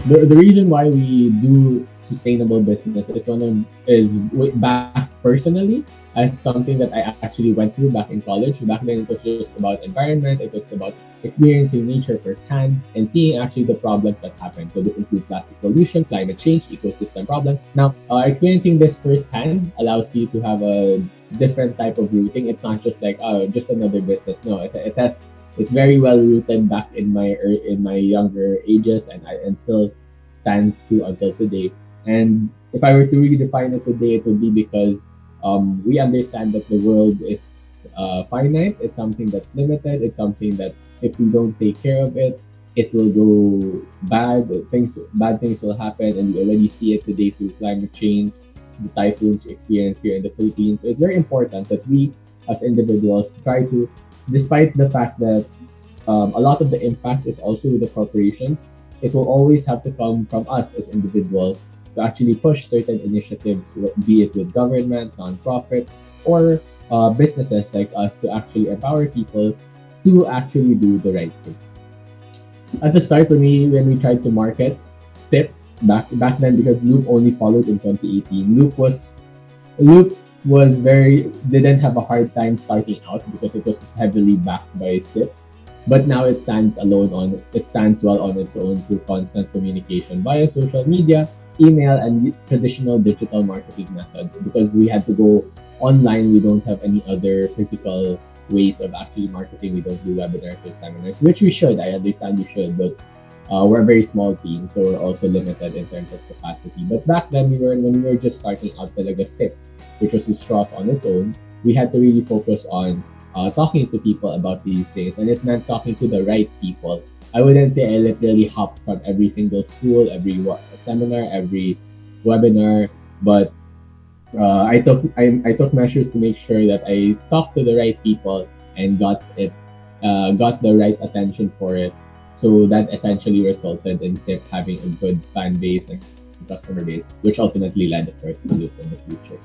the reason why we do sustainable business back personally as something that I actually went through back in college. Back then, it was just about environment. It was about experiencing nature firsthand and seeing actually the problems that happen. So this includes plastic pollution, climate change, ecosystem problems. Now, experiencing this firsthand allows you to have a different type of rooting. It's not just like, oh, just another business. No, it's very well rooted back in my younger ages, and still stands true until today. And if I were to redefine it today, it would be because we understand that the world is finite. It's something that's limited. It's something that if we don't take care of it, it will go bad. Bad things will happen, and we already see it today through climate change, the typhoons we experience here in the Philippines. So it's very important that we, as individuals, try to, despite the fact that a lot of the impact is also with the corporations, it will always have to come from us as individuals to actually push certain initiatives, be it with government, nonprofit, or businesses like us, to actually empower people to actually do the right thing. At the start, when we tried to market tips back then, because Loop only followed in 2018, Loop was very didn't have a hard time starting out because it was heavily backed by SIP. But now it stands well on its own through constant communication via social media, email, and traditional digital marketing methods. Because we had to go online, we don't have any other physical ways of actually marketing. We don't do webinars or seminars, which we should. I understand we should, but we're a very small team, so we're also limited in terms of capacity. But back then, when we were just starting out, talaga SIP, which was the straws on its own, we had to really focus on talking to people about these things, and it meant talking to the right people. I wouldn't say I literally hopped from every single school, every seminar, every webinar, but I took measures to make sure that I talked to the right people and got the right attention for it. So that essentially resulted in SIP having a good fan base and customer base, which ultimately led, of course, to Loop in the future.